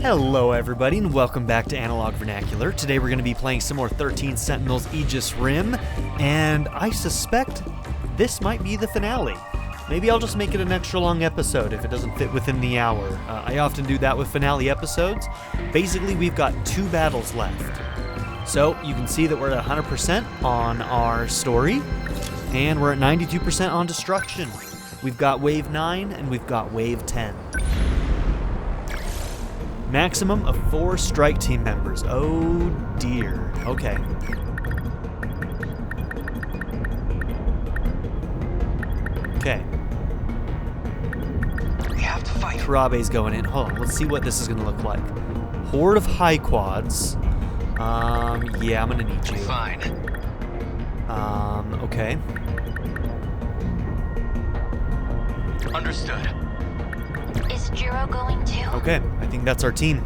Hello everybody and welcome back to Analog Vernacular. Today we're going to be playing some more 13 Sentinels Aegis Rim, and I suspect this might be the finale. Maybe I'll just make it an extra long episode if it doesn't fit within the hour. I often do that with finale episodes. Basically, we've got 2 battles left. So you can see that we're at 100% on our story, and we're at 92% on destruction. We've got Wave 9 and we've got Wave 10. Maximum of 4 strike team members. Oh dear. Okay. Okay. We have to fight. Karabe's going in. Hold on. Let's see what this is going to look like. Horde of high quads. Yeah, I'm going to need you. Fine. Okay. Understood. Is Jiro going too? Okay, I think that's our team.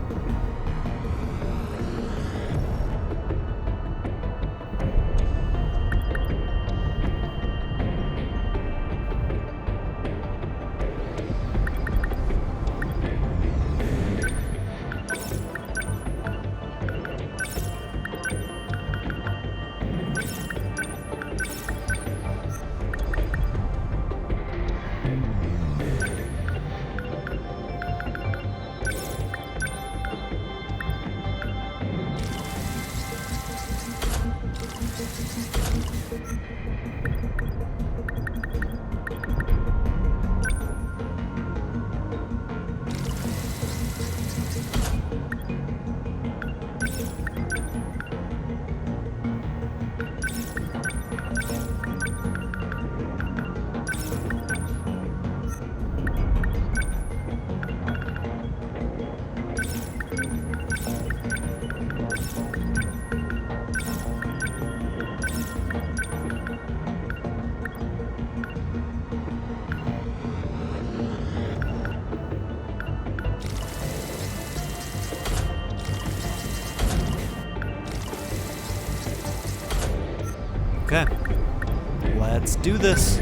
Okay, let's do this.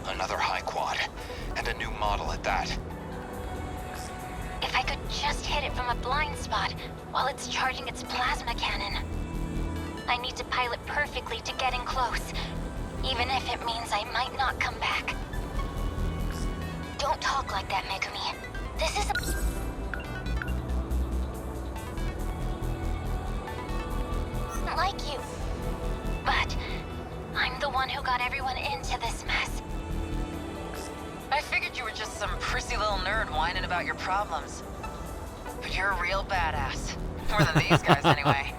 Another high quad, and a new model at that. If I could just hit it from a blind spot while it's charging its plasma cannon. I need to pilot perfectly to get in close, even if it means I might not come back. Don't talk like that, Megumi. This is like you. But I'm the one who got everyone into this mess. I figured you were just some prissy little nerd whining about your problems. But you're a real badass. More than these guys, anyway.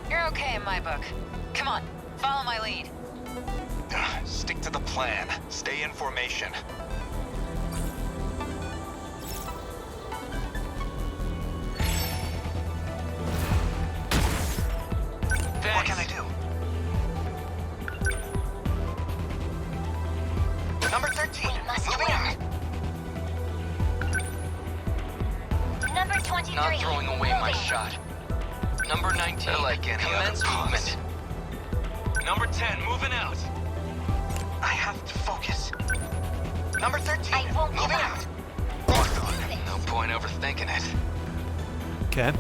You're okay in my book. Come on, follow my lead. Stick to the plan. Stay in formation. What can I do? Number 13. We must Moving out. win. Number 23. Not throwing away my moving. shot. Number 19. They're like any Commence other movement. Number 10, moving out. I have to focus. Number 13. I won't give moving up. out. Let's Locked do on. this. No point overthinking it. Okay.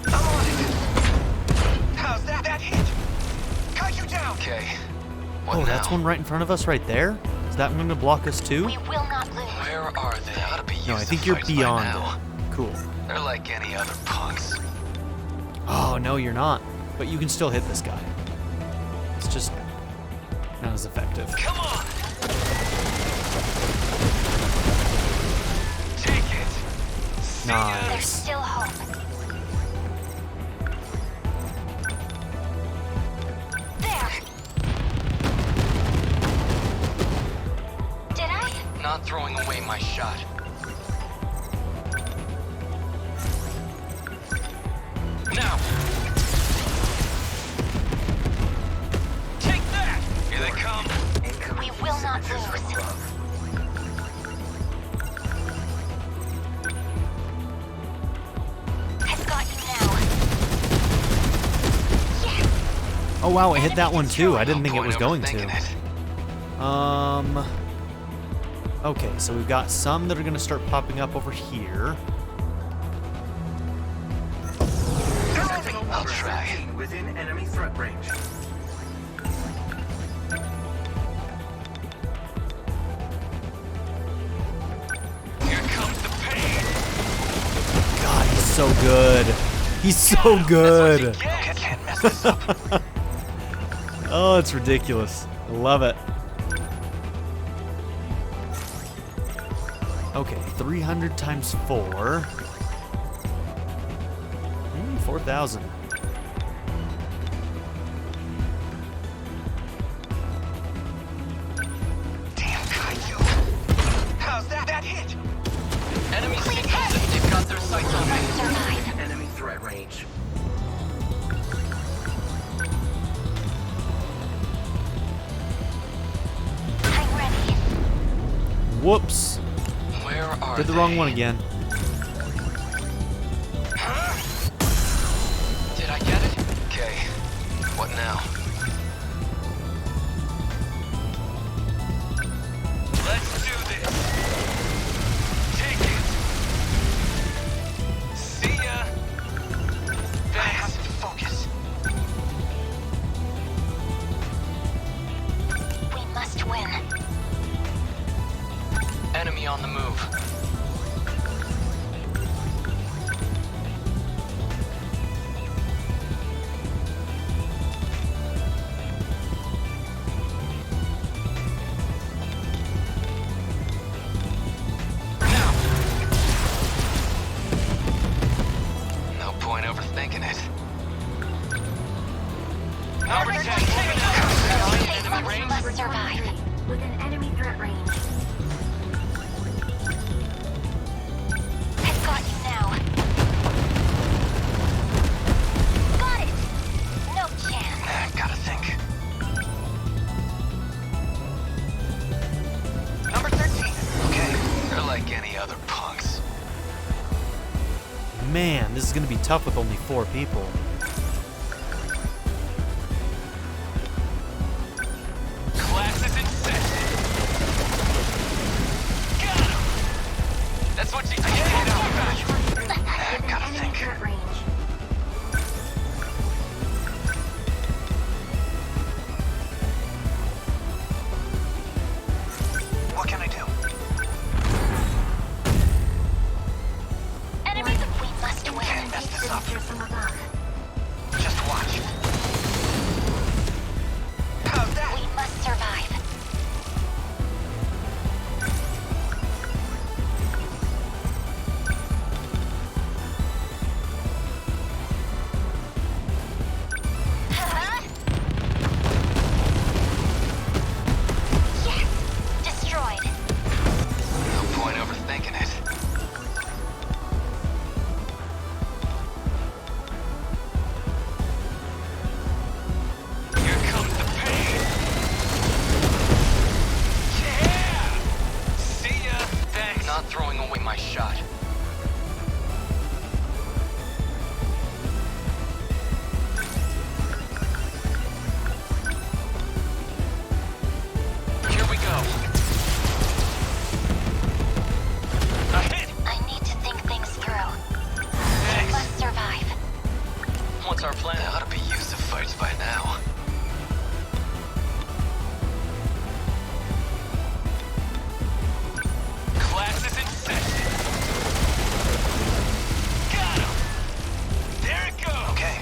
I'm on it. How's that? That hit. Kaiju down. Okay. What Oh, now? that's one right in front of us right there? Is that one going to block us too? We will not lose. Where are they? They ought to be used No, I to think you're fights by beyond now. it. Cool. They're like any other punks. Oh, no, you're not. But you can still hit this guy. It's just not as effective. Come on! Take it! See ya. There's Nice. still hope. There. Did I? Not throwing away my shot. Now! Take that! Here they come! not lose. I've got you now. Yes! Oh wow, it hit that one too. I didn't think it was going to. Okay, so we've got some that are gonna start popping up over here. I'll try. Within enemy threat range. Here comes the pain. God, he's so good. He's so good. Can't mess this up. Oh, it's ridiculous. I love it. Okay, 300 times 4. 4,000. Damn kaiju. How's that? That hit. Enemy signals. They've got their sights on me. Survive. Enemy threat range. I'm ready. Whoops. Where are Did the they? wrong one again. Did I get it? Okay. What now? Let's do this. Take it. See ya. I have to focus. We must win. Enemy on the move. Now. No point overthinking it. Number 10, moving out. Enemy We range. must survive. Within enemy threat range. I've got you now. Got it! No chance. Gotta think. Number 13. Okay. They're like any other punks. Man, this is gonna be tough with only 4 people. Class is in session. Got him! That's what you get. Within Gotta enemy think. threat range. What can I do? Enemy, we must win. Can't mess this up. Signature from above. Just watch. How's that? We must survive. Yes! Destroyed. No point overthinking it. Here comes the pain. Yeah! See ya. Thanks. Not throwing away my shot. Here we go. A hit. I need to think things through. We Thanks. must survive. What's our plan? I ought to be used to fights by now. Class is in session. Got him. There it goes. Okay.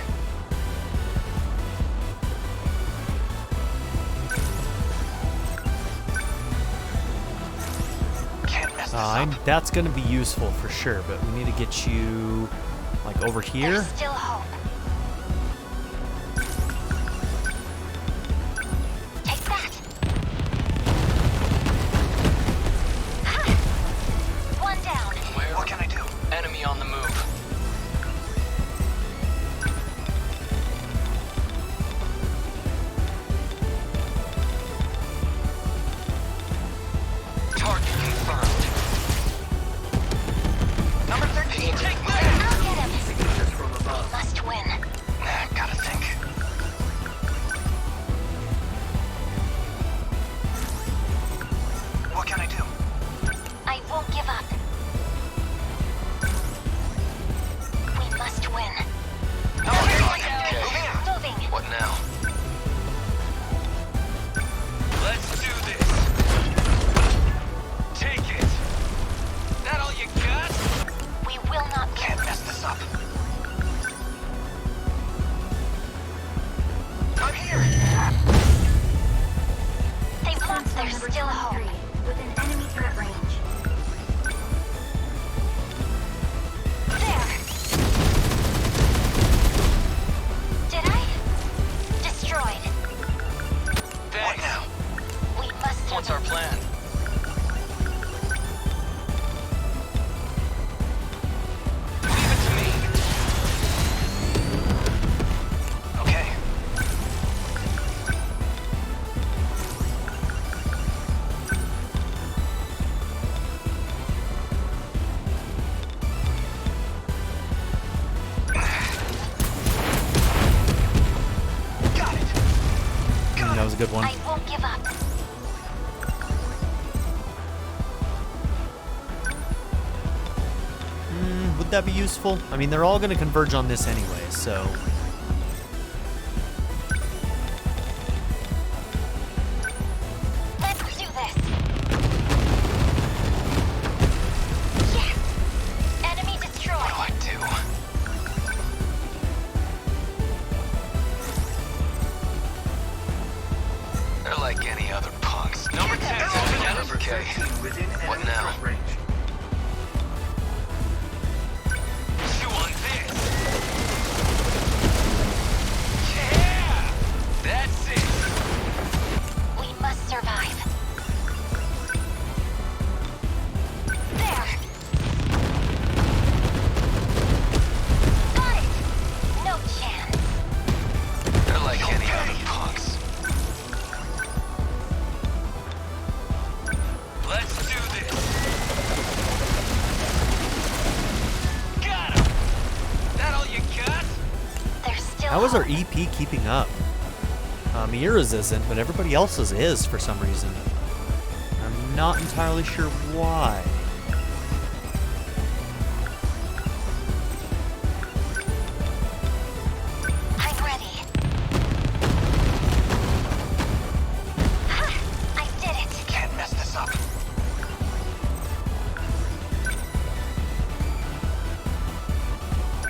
Can't mess this up. That's gonna be useful for sure, but we need to get you like over here. There's still hope. Take that. Ha! One down. Where? What can I do? Enemy on the move. still hope. 23, within enemy threat range. There! Did I? Destroyed. What now? We must What's our plan? Leave it to me. Okay. Got it. That was a good one. I won't give up. Would that be useful? I mean, they're all going to converge on this anyway, so... Let's do this. Yes! Enemy destroyed. What do I do? They're like any other punks. Number 10, They're moving all out. together. Okay. Within What enemy now? threat range. Chew on this. Yeah! That's it. We must survive. There! Got it! No chance. They're like any other punks. Let's do this. Got him. That all you got? There's still How is our hope. EP keeping up? Mira's isn't, but everybody else's is for some reason. I'm not entirely sure why. I'm ready. Ha! I did it. Can't mess this up.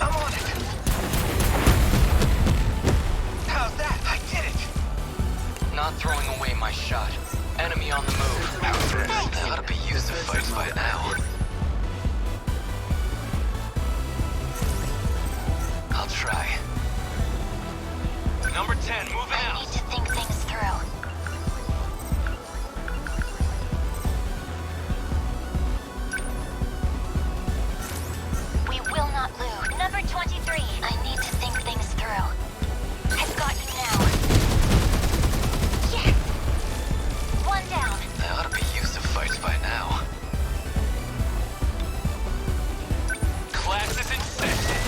I'm on it. How's that? I did it. Not throwing away my shot. Enemy on the move. They ought to be used to fights by now. I'll try. Number 10, moving I out. need to think things through. We will not lose. Number 23. I need to think things through. I've got you now. Yes! One down. They ought to be used to fights by now. Class is in session.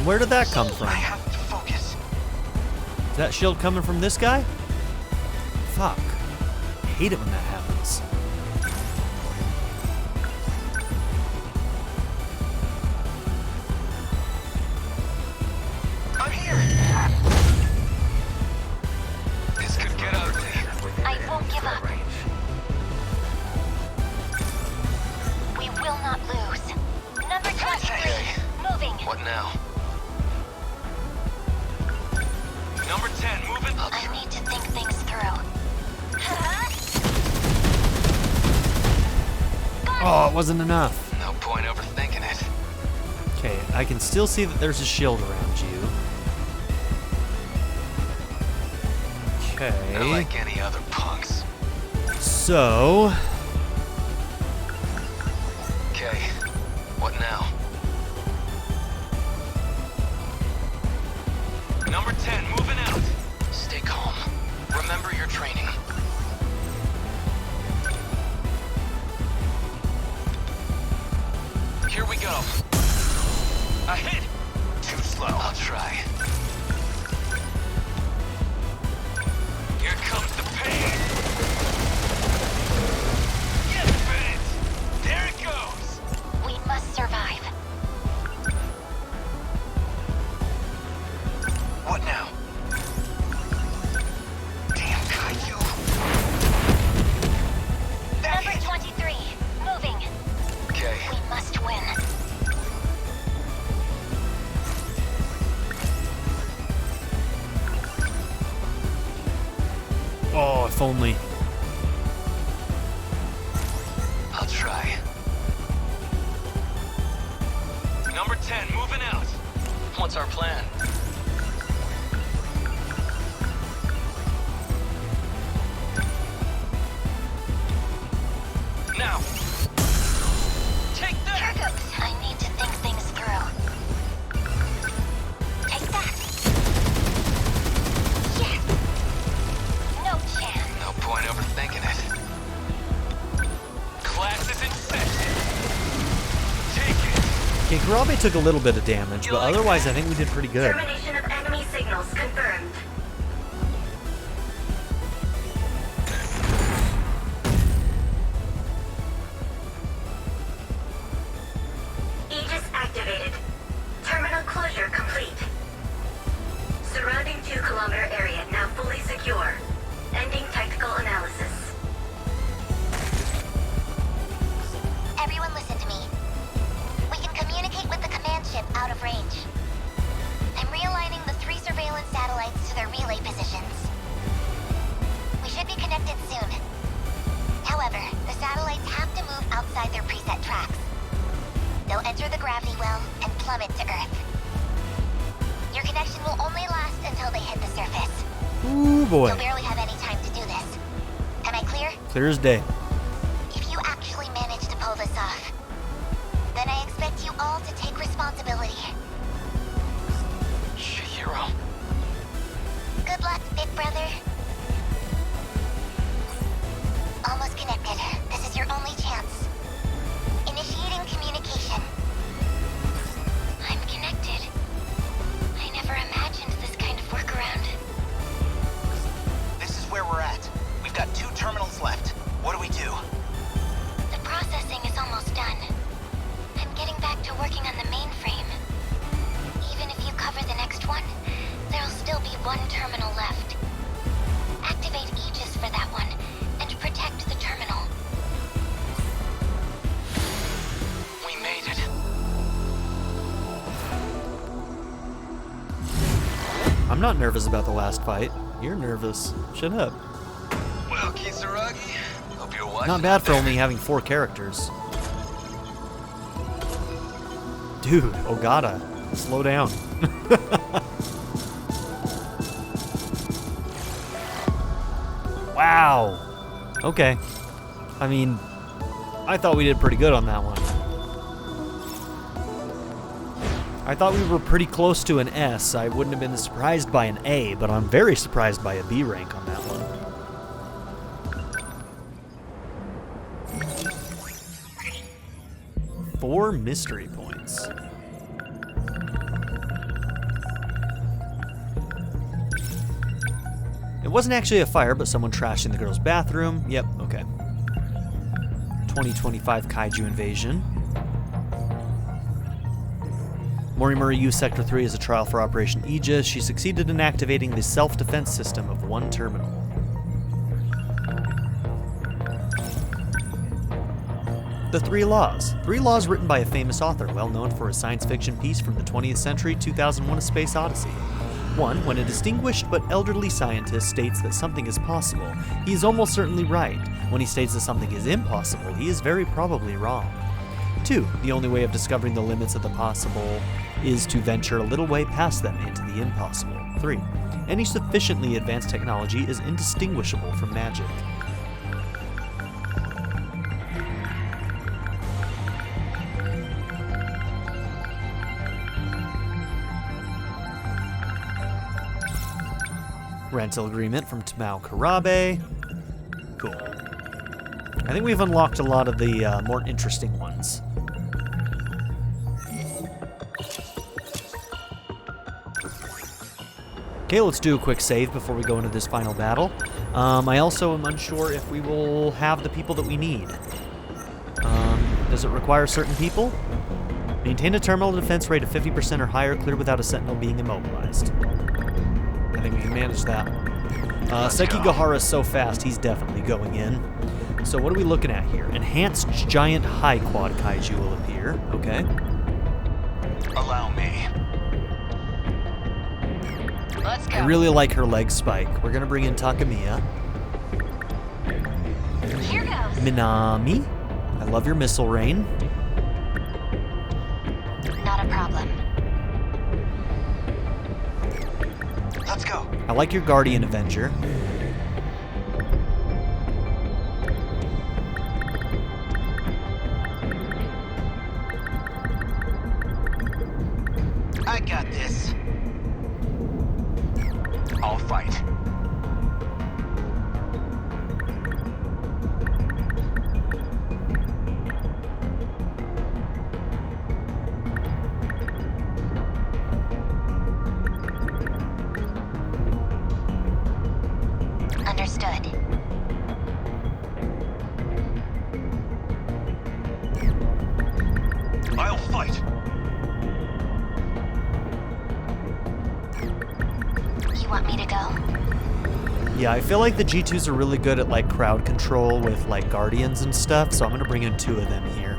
Where did that come from? I have to focus. Is that shield coming from this guy? Fuck. I hate it when that happens. I'm here. This could get ugly. Within I enemy won't give threat up. range. We will not lose. Number 23. Moving. What now? Number 10, moving. I need to think things through. Oh, it wasn't enough. No point overthinking it. Okay, I can still see that there's a shield around you. They're Okay. like any other punks. So, Okay. What now? Number 10, moving out. Stay calm. Remember your training. Here we go. A hit. Too slow. I'll try. Here comes the pain. Yes, Vince. There it goes. We must survive. What now? Damn kaiju. That Number hit. 23. Moving. Okay. We must win. If only. I'll try. Number 10, moving out. What's our plan? Now. Take that. I need to think things through. Take that. Yes. No chance. No point overthinking it. Class is in session. Take it. Okay, Karabe took a little bit of damage, but otherwise I think we did pretty good. Termination of enemy signals confirmed. Aegis activated. Terminal closure complete. Surrounding 2-kilometer area now fully secure. Ending tactical analysis. Everyone listen to me. We can communicate with the command ship out of range. I'm realigning the 3 surveillance satellites to their relay positions. We should be connected soon. However, the satellites have to move outside their preset tracks. They'll enter the gravity well and plummet to Earth. Your connection will only last until they hit the surface. Ooh boy. You'll barely have any time to do this. Am I clear? Clear as day. If you actually manage to pull this off, then I expect you all to take responsibility. Shihiro. Good luck, big brother. Almost connected. This is your only chance. Initiating communication. I'm connected. I never imagined this kind of workaround. This is where we're at. We've got 2 terminals left. What do we do? The processing is almost done. I'm getting back to working on the mainframe. Even if you cover the next one, there'll still be 1 terminal left. Activate Aegis for that one, and protect the terminal. We made it. I'm not nervous about the last fight. You're nervous. Shut up. Well, Kisaragi, hope you're watching. Not bad for only having 4 characters. Dude, Ogata, slow down. Wow. Okay. I mean, I thought we did pretty good on that one. I thought we were pretty close to an S. I wouldn't have been surprised by an A, but I'm very surprised by a B rank on that one. Four mystery points. It wasn't actually a fire, but someone trashed in the girl's bathroom. Yep, okay. 2025 kaiju invasion. Morimura used Sector 3 as a trial for Operation Aegis. She succeeded in activating the self-defense system of 1 terminal. The 3 Laws. 3 laws written by a famous author, well known for his science fiction piece from the 20th century, 2001: A Space Odyssey. 1. When a distinguished but elderly scientist states that something is possible, he is almost certainly right. When he states that something is impossible, he is very probably wrong. 2. The only way of discovering the limits of the possible is to venture a little way past them into the impossible. 3. Any sufficiently advanced technology is indistinguishable from magic. Rental agreement from Tamao Karabe. Cool. I think we've unlocked a lot of the more interesting ones. Okay, let's do a quick save before we go into this final battle. I also am unsure if we will have the people that we need. Does it require certain people? Maintain a terminal defense rate of 50% or higher, clear without a sentinel being immobilized. I think we can manage that. Sekigahara's so fast, he's definitely going in. So what are we looking at here? Enhanced giant high quad kaiju will appear. Okay. Allow me. Let's go. I really like her leg spike. We're gonna bring in Takamiya. Minami, I love your missile rain. Not a problem. Let's go. I like your Guardian Avenger. I got this. I'll fight. Understood. I'll fight. You want me to go? Yeah, I feel like the G2s are really good at like crowd control with like Guardians and stuff, so I'm gonna bring in 2 of them here.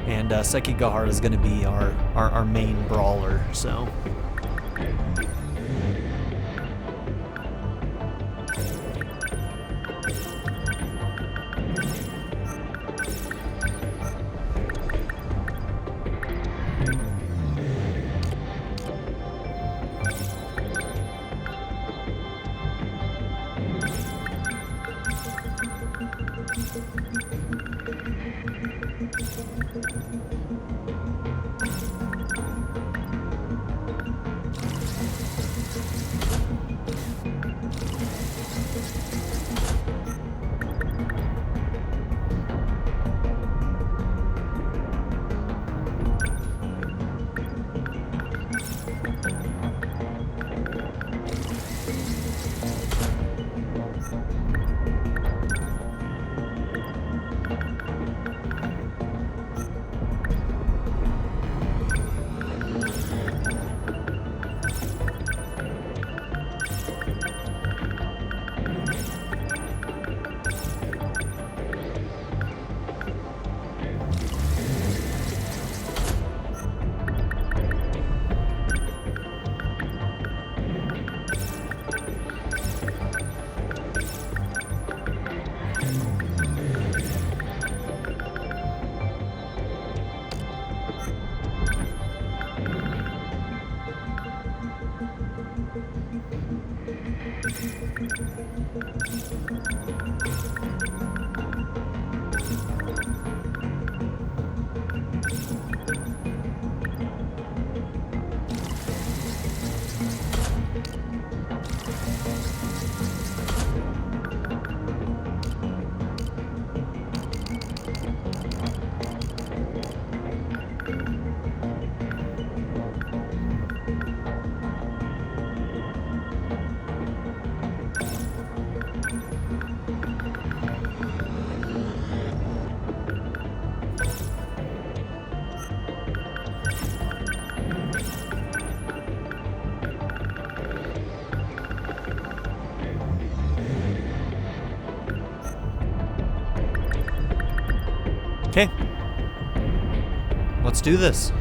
And Sekigahara is gonna be our main brawler, so. Okay. Let's do this.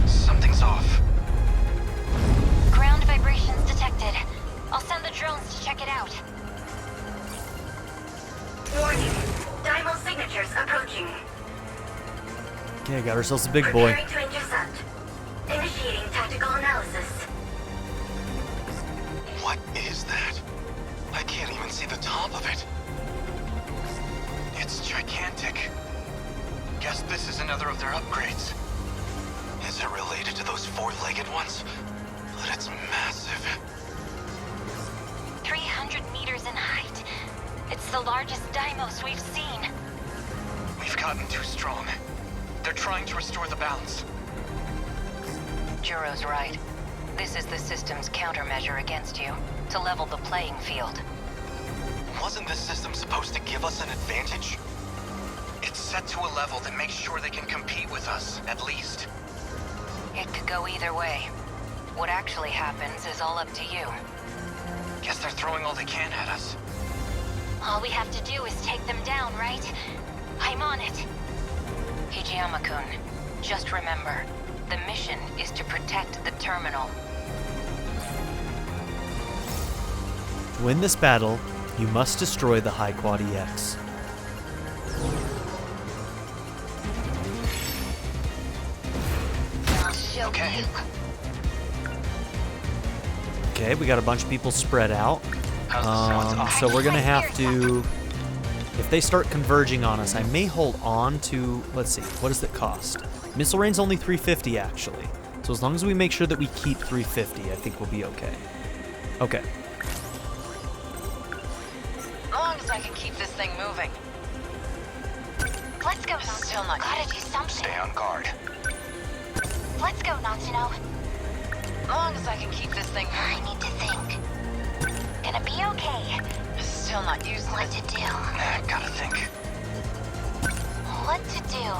Something's off. Ground vibrations detected. I'll send the drones to check it out. Warning. Dymo signatures approaching. Okay, got ourselves a big boy. Preparing to intercept. Initiating tactical analysis. What is that? I can't even see the top of it. It's gigantic. Guess this is another of their upgrades. Is it related to those 4-legged ones? But it's massive. 300 meters in height. It's the largest Deimos we've seen. We've gotten too strong. They're trying to restore the balance. Juro's right. This is the system's countermeasure against you, to level the playing field. Wasn't this system supposed to give us an advantage? It's set to a level that makes sure they can compete with us, at least. It could go either way. What actually happens is all up to you. Guess they're throwing all they can at us. All we have to do is take them down, right? I'm on it. Hijiyama-kun, Just remember, the mission is to protect the terminal. To win this battle, you must destroy the High Quad EX. I'll show you. Okay, we got a bunch of people spread out. So we're gonna have to, if they start converging on us, I may hold on to, let's see, what does it cost? Missile range only 350 actually. So as long as we make sure that we keep 350, I think we'll be okay. Okay. As long as I can keep this thing moving. Let's go, Still Natsuno. not Gotta do something. Stay on guard. Let's go, Natsuno. As long as I can keep this thing I moving. need to think. Gonna be okay. Still not using What this. to do? I gotta think. What to do?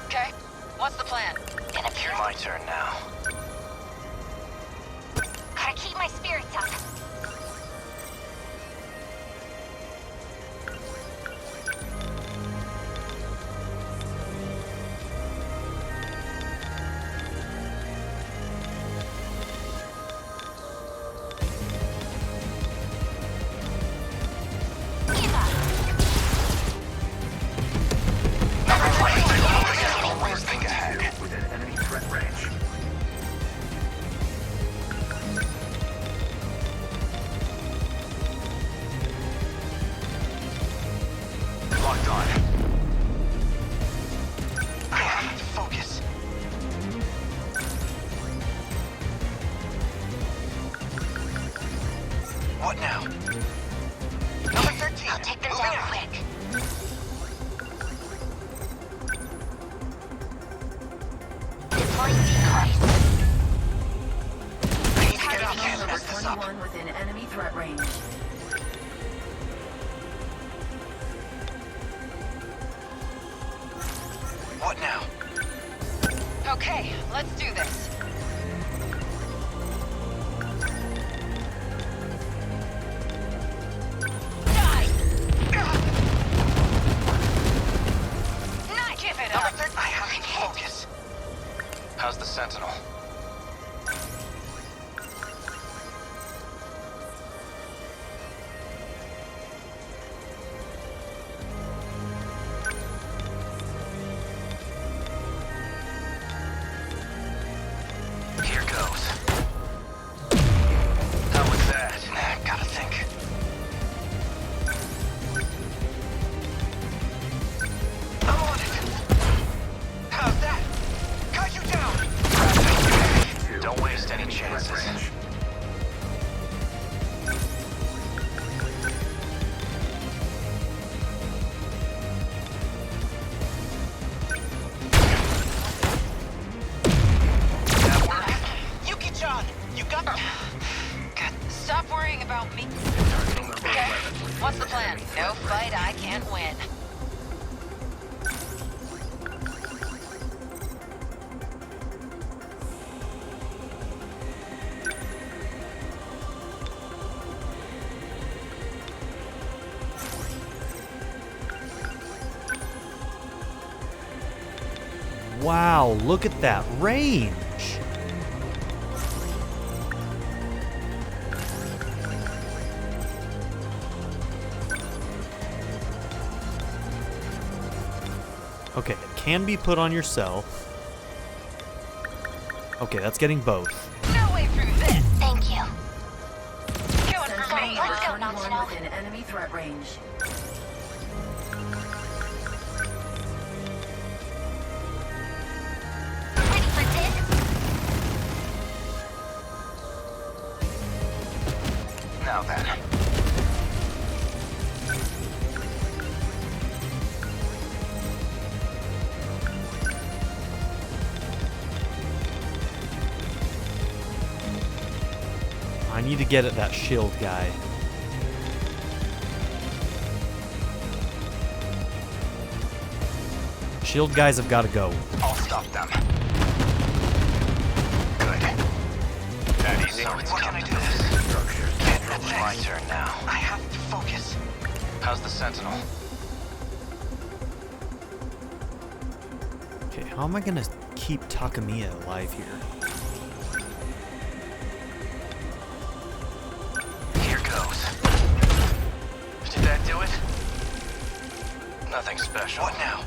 Okay, what's the plan? Gonna be My turn now. Gotta keep my spirits up. Give up. Always think ahead. Within enemy threat range. Locked on. I have to focus. What now? Number 13. I'll take them Moving down out. quick. Deploying decoys. I need to get out. Can't mess this up. within enemy threat range. What now? Okay, let's do this. Die! Not give it Number up! 13. I have to focus. How's the Sentinel? Here goes. How was that? Gotta think. I'm on it. How's that? Kaiju down. Don't waste any chances. That work? Yuki-chan, you got Stop worrying about me. Okay, what's the plan? No fight I can't win. Wow, look at that range. Okay, it can be put on yourself. Okay, that's getting both. No way through this! Thank you. Going for me, Let's go, huh? Natsuno. Within enemy threat range. Ready for this? Now then. I need to get at that shield guy. Shield guys have got to go. I'll stop them. Good. That easy. So it's what can I do this? It's my turn now. I have to focus. How's the Sentinel? Okay, how am I gonna keep Takamiya alive here? Here goes. Did that do it? Nothing special. What now?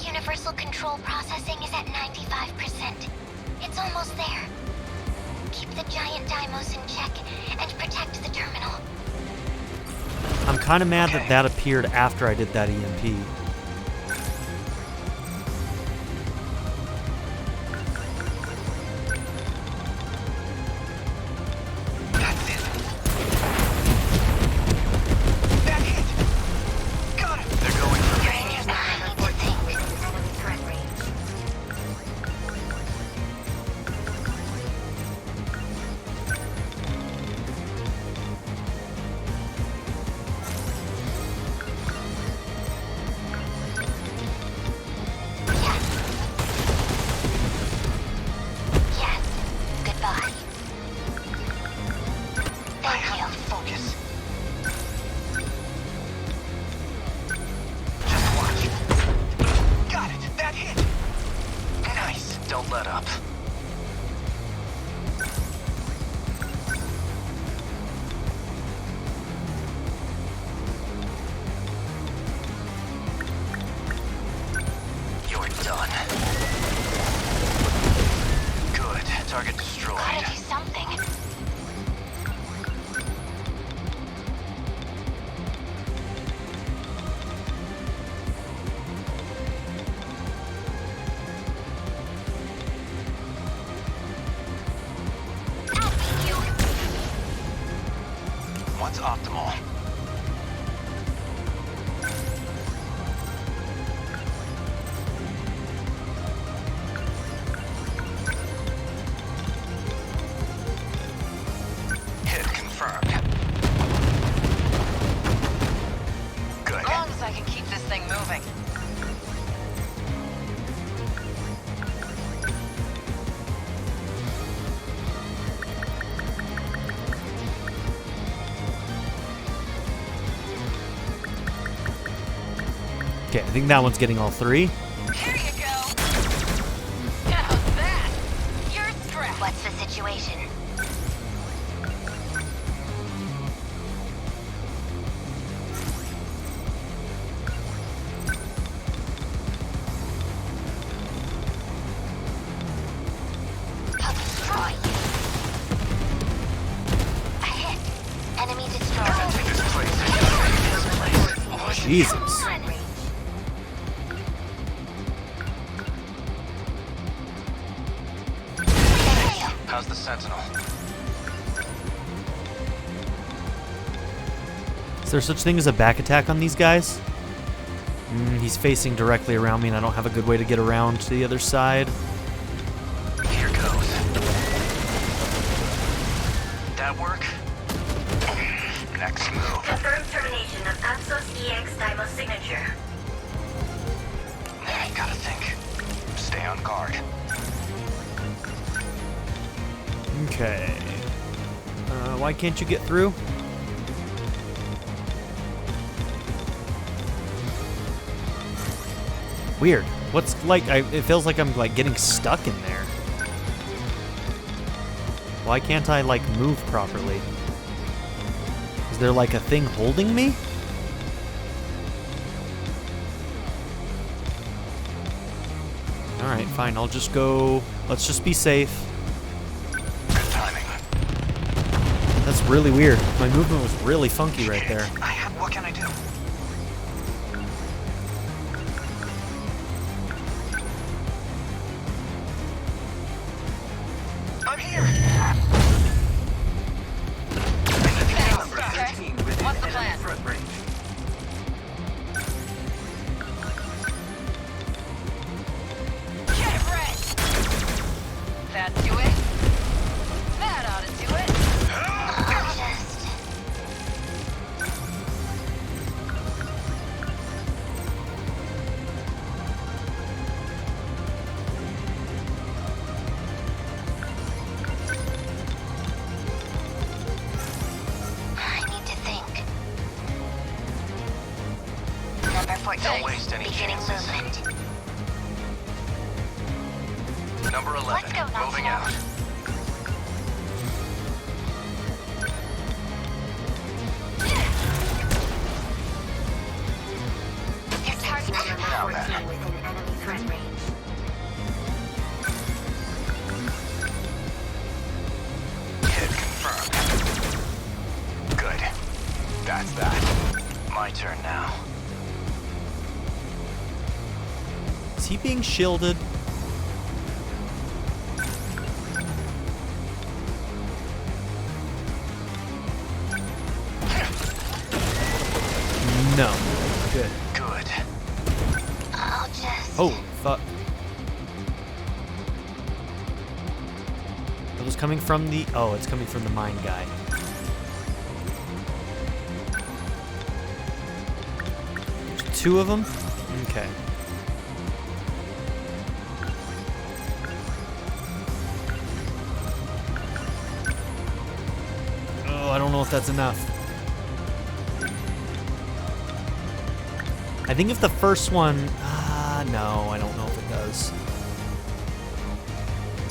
Universal control processing is at 95%. It's almost there. Keep the giant dymos in check and protect the terminal. I'm kind of mad that that appeared after I did that EMP. Don't let up. You're done. Good. Target destroyed. Gotta do something. What's optimal? Hit confirmed. Good. As long as I can keep this thing moving. Okay, I think that one's getting all three. Here you go. How's that? You're strapped. What's the situation? I'll destroy you. A hit. Enemy destroyed. Jesus. How's the Sentinel? Is there such thing as a back attack on these guys? He's facing directly around me and I don't have a good way to get around to the other side. Here goes. That work? Next move. Confirmed termination of Apsos EX Dymo signature. Gotta think. Stay on guard. Okay. Why can't you get through? Weird. What's like? It feels like I'm like getting stuck in there. Why can't I like move properly? Is there like a thing holding me? All right, fine. I'll just go. Let's just be safe. Good timing. That's really weird. My movement was really funky right there. What can I do? I'm here. Okay. What's the plan? Front range. Get ready. That Number 14. Don't waste any Beginning chances. movement. Number 11. Let's go, Moving Knoxville. out. Your target. Now then. Within enemy threat range. Hit confirmed. Good. That's that. My turn now. Is he being shielded? No. Good. Good. I'll just. Oh, fuck. It was coming from the... Oh, it's coming from the mine guy. There's two of them? Okay. Oh, I don't know if that's enough. I think if the first one... no, I don't know if it does.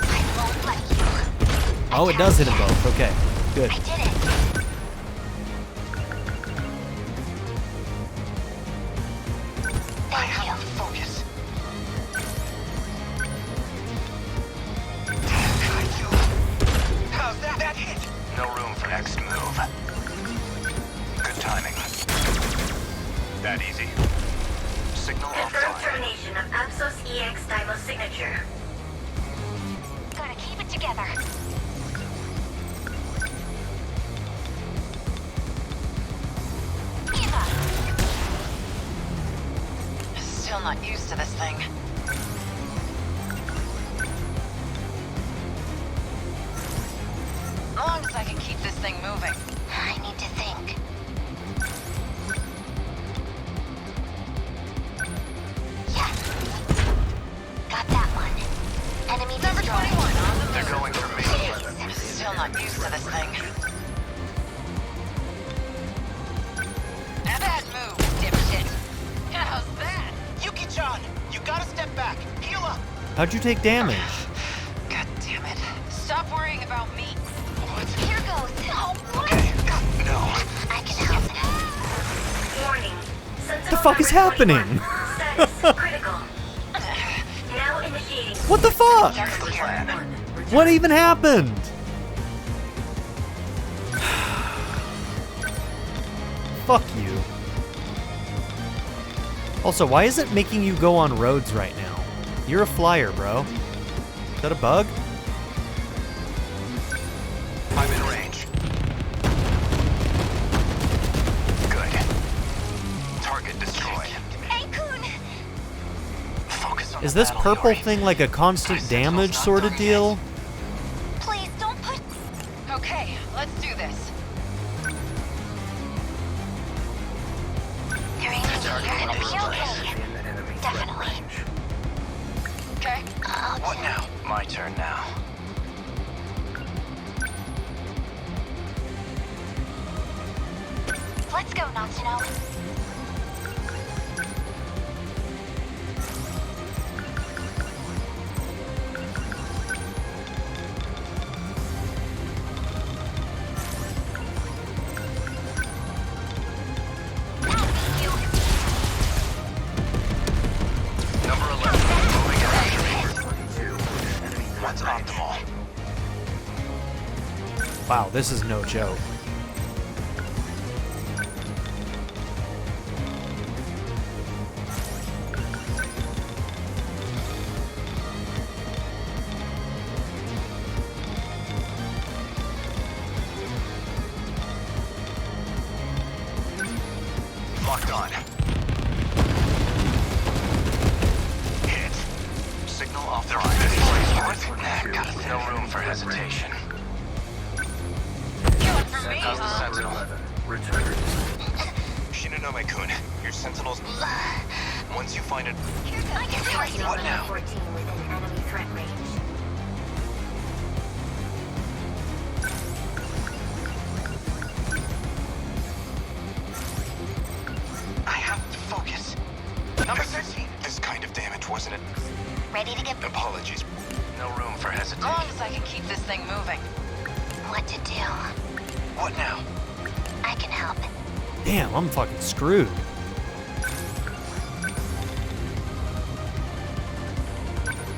I won't let you. Oh, it does hit them both. Okay, good. I did it. Thank you. Focus. How's that? That hit. No room for next move. Good timing. That easy. Signal Confirmed offline. termination of Absos EX Dymo signature. Gotta keep it together. Eva. Still not used to this thing. As long as I can keep this thing moving. I need to think. Yes. Got that one. Enemy Number destroyed. 21 on the They're move. going for me. Still not used to this thing. Bad move, dipshit. How's that? Yuki-chan, you gotta step back. Heal up. How'd you take damage? God damn it. Stop worrying about me. Here goes. Oh, what? No. I can help. Warning. Sentinel The fuck is number 21. happening? Status critical. Now initiating. What the fuck? That's the plan. What even happened? Fuck you. Also, why is it making you go on roads right now? You're a flyer, bro. Is that a bug? I'm in range. Good. Target destroyed. Hey, Kun. Focus on Is the this battle, purple Yori. thing like a constant damage sort of deal? Please don't put. Okay, let's do this. You're gonna be okay. Within enemy threat Definitely. range. Okay? What now? My turn now. Let's go, not to know. Number 11. Moving out. 22. Within enemy threat What's range. optimal? Wow, this is no joke. Locked on. Hit. Signal offline. No room for hesitation. Killing for me, How's the huh? Sentinel? 11. Return. Shinonome-kun, your Sentinels... Once you find it... I can help you. What now? 14 within enemy threat range. I have to focus. Number 13. This kind of damage, wasn't it? Ready to get Apologies. No room for As hesitation. long as I can keep this thing moving. what to do. What now? I can help. Damn, I'm fucking screwed.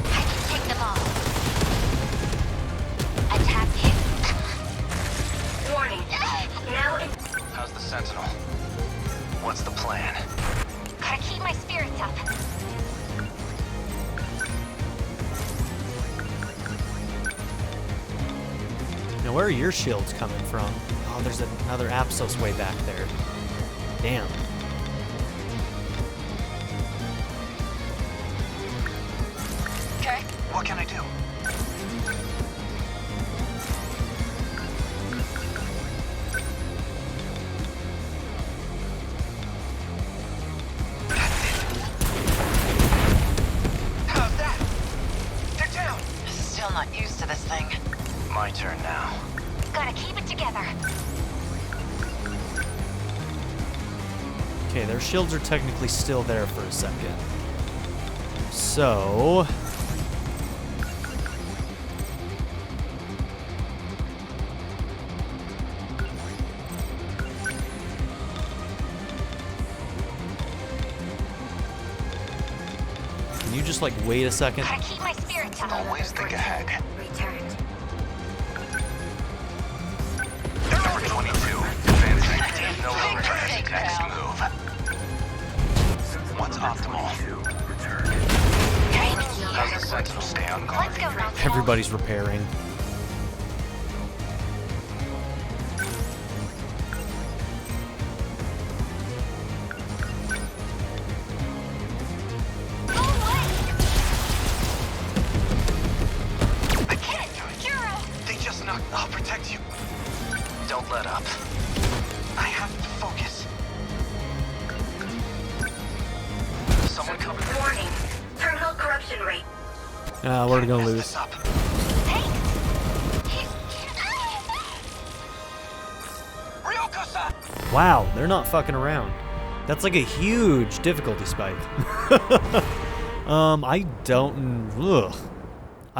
I can take them all. Attack him. Warning. Now in How's the Sentinel? What's the plan? Gotta keep my spirits up. Now, where are your shields coming from? Oh, there's another Apsos way back there. Damn. Okay. What can I do? How's that? They're down. Still not used to this thing. My turn now. Gotta keep it together. Okay, their shields are technically still there for a second. So... Can you just, like, wait a second? Gotta keep my spirits up. Always think ahead. returned. Number 22. Advancing. No longer mistake, next pal. move. What's optimal? How's the Sentinel stay on guard? Let's go, Sentinel. Everybody's repairing. I can't do it. They just knocked. I'll protect you. Don't let up. I have to focus. Someone cover me. Warning. Terminal corruption rate. We're gonna Mess lose. this up. Ryoko-san! Wow, they're not fucking around. That's like a huge difficulty spike. I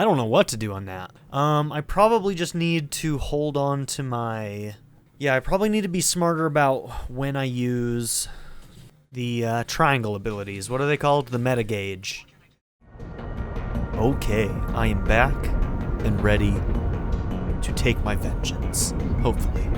don't know what to do on that. I probably just need to hold on to my... Yeah, I probably need to be smarter about when I use the triangle abilities. What are they called? The meta gauge. Okay, I am back and ready to take my vengeance. Hopefully.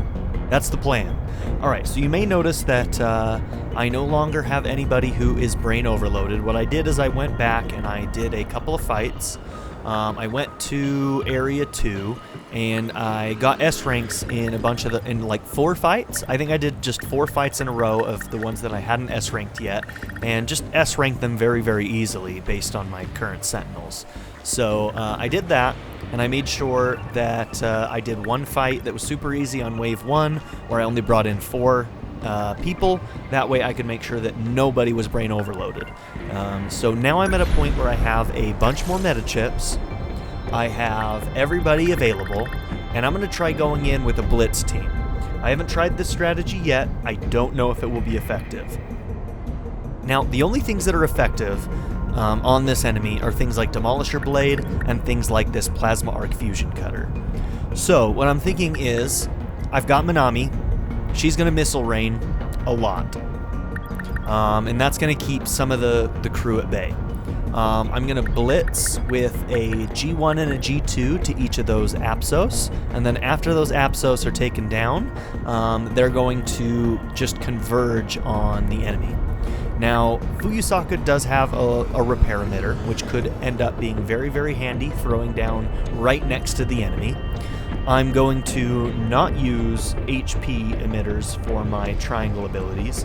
That's the plan. Alright, so you may notice that I no longer have anybody who is brain overloaded. What I did is I went back and I did a couple of fights. I went to Area 2 and I got S ranks in a bunch of in like 4 fights. I think I did just 4 fights in a row of the ones that I hadn't S ranked yet, and just S ranked them very, very easily based on my current Sentinels. So I did that, and I made sure that I did 1 fight that was super easy on Wave 1, where I only brought in 4 people. That way I could make sure that nobody was brain overloaded. So now I'm at a point where I have a bunch more meta chips. I have everybody available, and I'm going to try going in with a blitz team. I haven't tried this strategy yet. I don't know if it will be effective. Now, the only things that are effective on this enemy are things like Demolisher Blade and things like this Plasma Arc Fusion Cutter. So, what I'm thinking is, I've got Minami. She's going to missile rain a lot. And that's going to keep some of the crew at bay. I'm going to blitz with a G1 and a G2 to each of those Apsos, and then after those Apsos are taken down, they're going to just converge on the enemy. Now, Fuyusaka does have a repair emitter, which could end up being very, very handy, throwing down right next to the enemy. I'm going to not use HP emitters for my triangle abilities.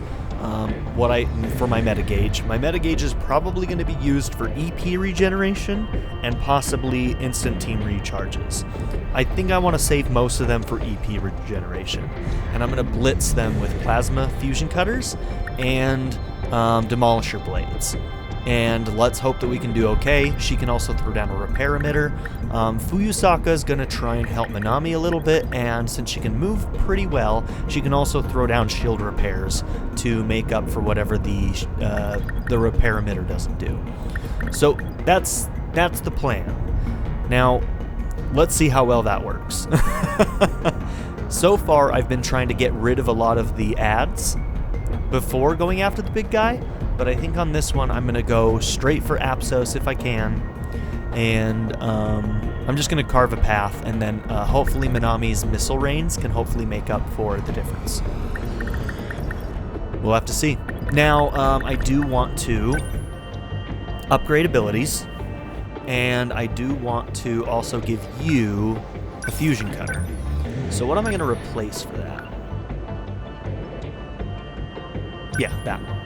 For my meta gauge. My meta gauge is probably going to be used for EP regeneration and possibly instant team recharges. I think I want to save most of them for EP regeneration, and I'm going to blitz them with plasma fusion cutters and demolisher blades. and let's hope that we can do okay. She can also throw down a repair emitter. Fuyusaka is going to try and help Minami a little bit, and since she can move pretty well, she can also throw down shield repairs to make up for whatever the repair emitter doesn't do. So that's the plan. Now, let's see how well that works. So far, I've been trying to get rid of a lot of the ads before going after the big guy, but I think on this one I'm going to go straight for Apsos if I can, and I'm just going to carve a path, and then hopefully Minami's missile rains can hopefully make up for the difference. We'll have to see. Now, I do want to upgrade abilities, and I do want to also give you a fusion cutter. So what am I going to replace for that? Yeah, that one.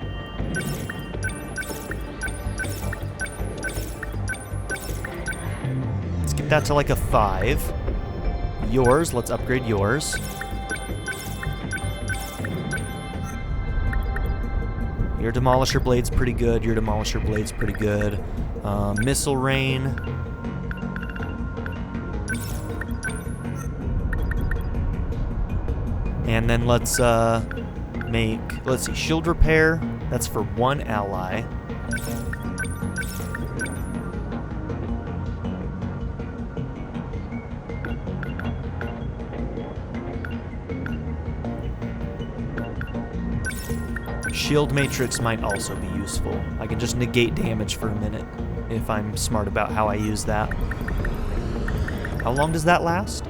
Let's get that to like a 5. Yours, let's upgrade yours. Your Demolisher Blade's pretty good. Your Demolisher Blade's pretty good. Missile Rain. And then let's see, Shield Repair. That's for one ally. Shield Matrix might also be useful. I can just negate damage for a minute if I'm smart about how I use that. How long does that last?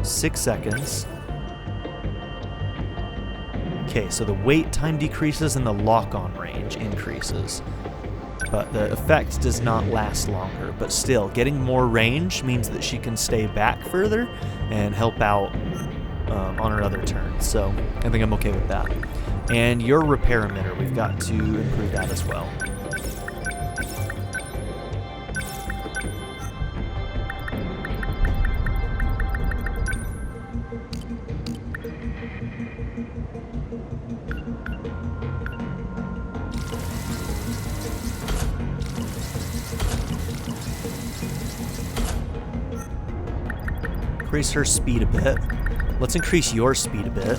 6 seconds. Okay, so the wait time decreases and the lock-on range increases. But the effect does not last longer. But still, getting more range means that she can stay back further and help out on her other turns. So I think I'm okay with that. And your repair emitter, we've got to improve that as well. Increase her speed a bit. Let's increase your speed a bit.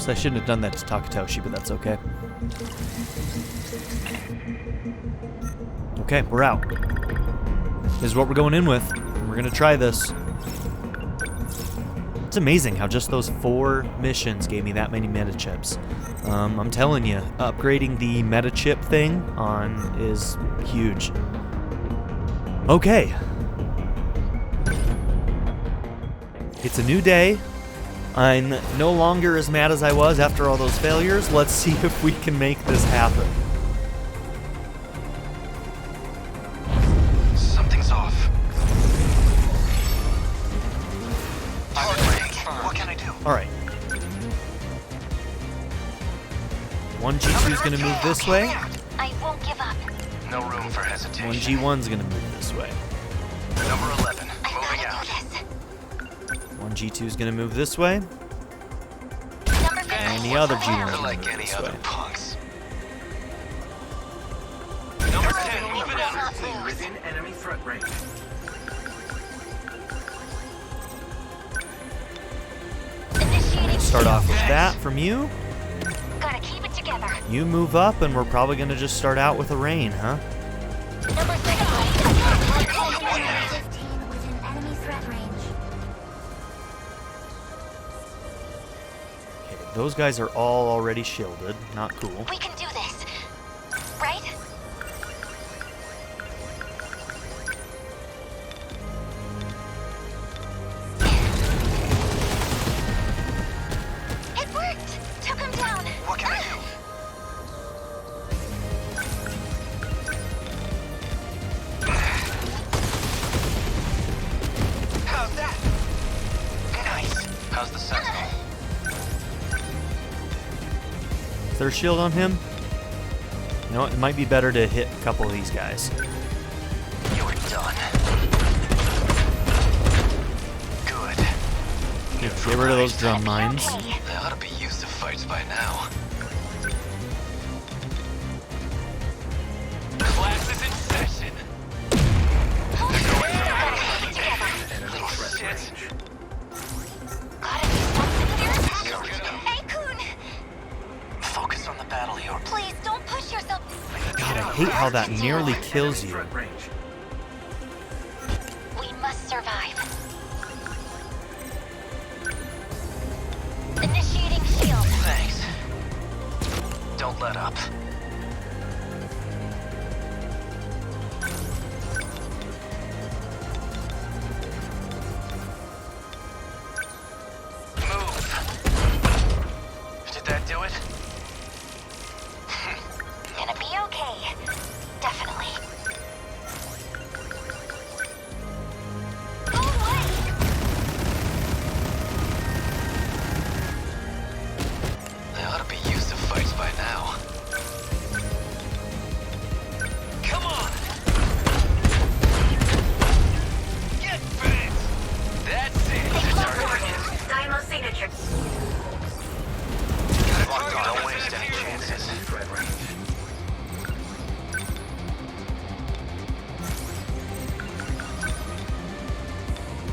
I shouldn't have done that to Takatoshi, but that's okay. Okay, we're out. This is what we're going in with. We're gonna try this. It's amazing how just those 4 missions gave me that many meta chips. I'm telling you, upgrading the meta chip thing on is huge. Okay. It's a new day. I'm no longer as mad as I was after all those failures. Let's see if we can make this happen. Something's off. What can I do? Alright. 1 G2 is going to move this way. I won't give up. No room for hesitation. 1 G1 is going to move this way. Number 11, I moving gotta out. do this. 1 G2 is going to move this way. Number 15. And the other G1 is They're going to like move any this other way. punks. Number 10, move it out. Not lose. Within enemy threat range. Initiating. Start off with that from you. Gotta keep it together. You move up, and we're probably going to just start out with a rain, huh? Number 15. 15 within enemy threat range. Okay, those guys are all already shielded. Not cool. We can do this, right? It worked! Took him down! What can I do? How's that? Nice. How's the Sentinel? Is there a shield on him? You know what? It might be better to hit a couple of these guys. You're done. Good. Get rid of those drum mines. They ought to be used to fights by now. Class is in session. Little shit. Gotta do something here. Hey, Kun! Focus on the battle here. Please don't push yourself. God, I hate how that nearly kills you. Threat range. We must survive. Initiating shield. Thanks. Don't let up. Move. Did that do it? Gonna be okay. Definitely. Go away! They ought to be used to fights by now. Come on! Get bent! That's it! Dymo signature. Don't waste any chances. Threat range.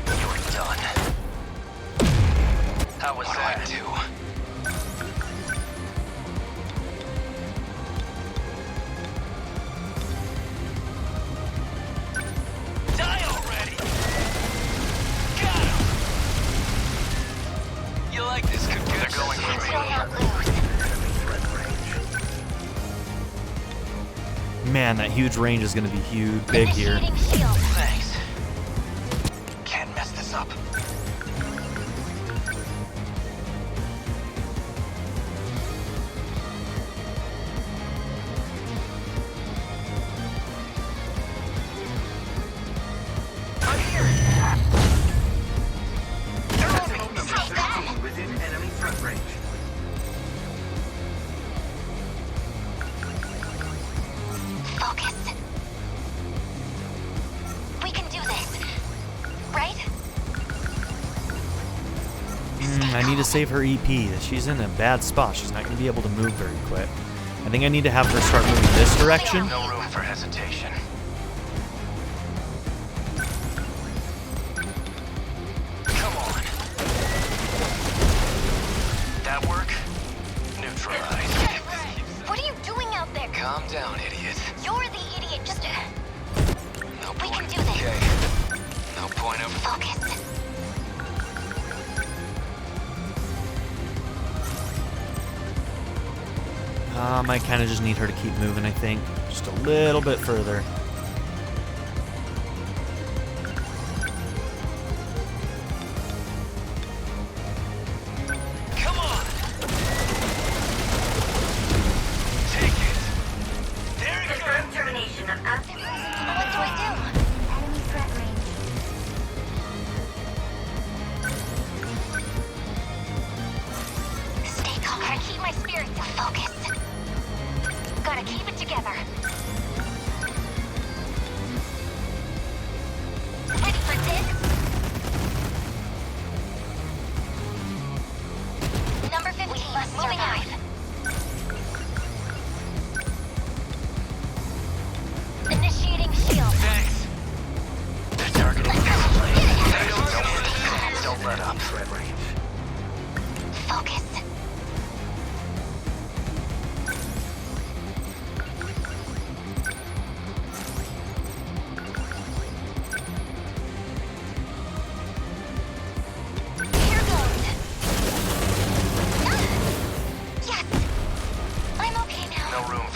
You're done. How was that? What do I do? Die already! Got him! You like this could get They're going for Will me. not lose. Enemy threat range. Man, that huge range is going to be huge, big here. Initiating shield. Thanks. Can't mess this up. I'm here. Take that! Within enemy threat range. Focus. We can do this, right? I need to save her EP. She's in a bad spot. She's not going to be able to move very quick. I think I need to have her start moving this direction. No room for hesitation. Come on. That work? Neutralized. What are you doing out there? Calm down, idiot. You're the idiot. Just No We can point. do this. Okay. No point of... focus. I might kind of just need her to keep moving, I think. Just a little bit further. Come on! Take it! There it Confirm goes! termination of up. What do I do? Enemy threat range. Stay calm. Gotta keep my spirits up. Focus. Gotta keep it together. Ready for this? Number 15. We must survive. Initiating shield. Thanks! They're targeting this place. Don't let up. Threat range. Focus.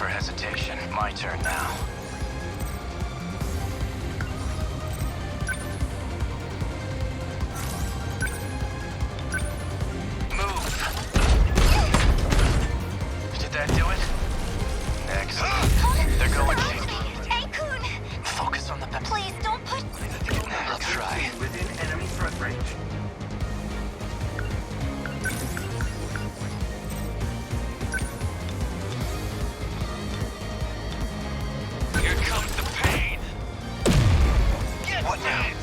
for hesitation. My turn now. Move. Did that do it? Next. They're going deep. Hey-kun! Focus on the back. Please don't put... I'll try. Within enemy threat range. Here comes the pain. Get What now? it!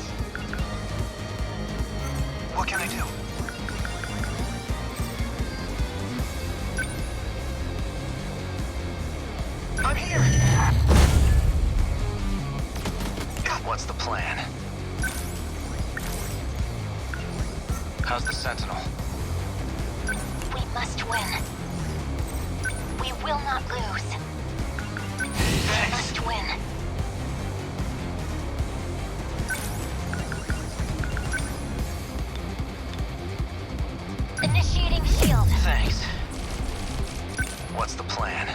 What can I do? I'm here! What's the plan? How's the Sentinel? We must win. We will not lose. We must win. Initiating shield. Thanks. What's the plan?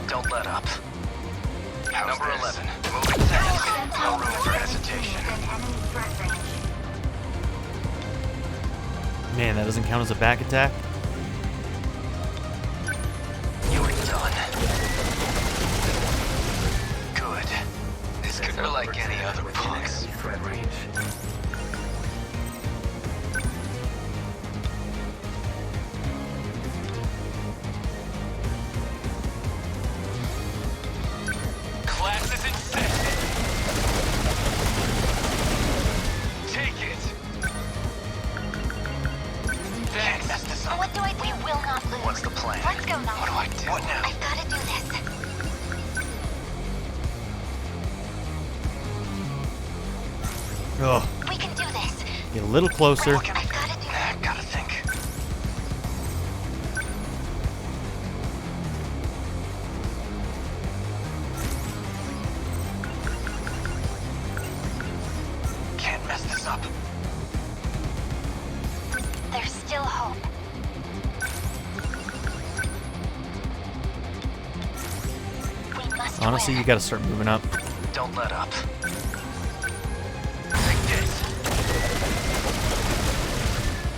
Don't let up. Number 11. Moving fast. No room for hesitation. Man, that doesn't count as a back attack. You are done. Good. This could be like any other punks. Enemy threat range. Class is in session. Take it. Can't mess this up. What do I do? We will not lose. What's the plan? Let's go now. What do I do? What now? I've got to do this. Ugh. We can do this. Get a little closer. What can I I've got to do this. Gotta think. Can't mess this up. There's still hope. We must Honestly, win. you gotta start moving up. Don't let up. Take this.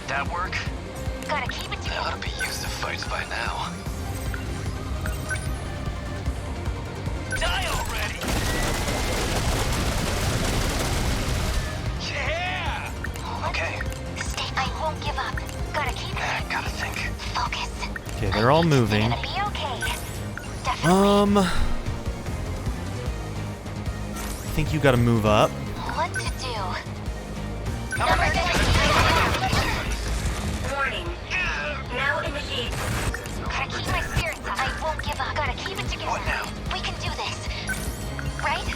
That work? Gotta keep it They together. ought to be used to fights by now. Die already! Yeah! Okay. Stay. I won't give up. Gotta keep it. Gotta think. Focus. Okay, they're all moving. It's gonna be okay. Definitely. I think you gotta move up. What to do? Warning. Now initiate. Gotta keep my spirits up. I won't give up. Gotta keep it together. What now? We can do this. Right?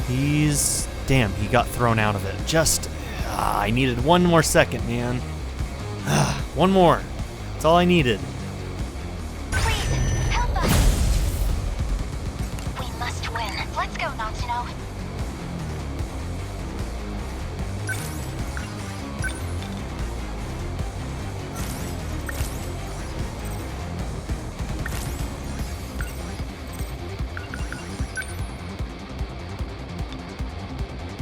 He's... Damn, he got thrown out of it. Just... I needed one more second, man. One more. That's all I needed. Please, help us. We must win. Let's go, Natsuno.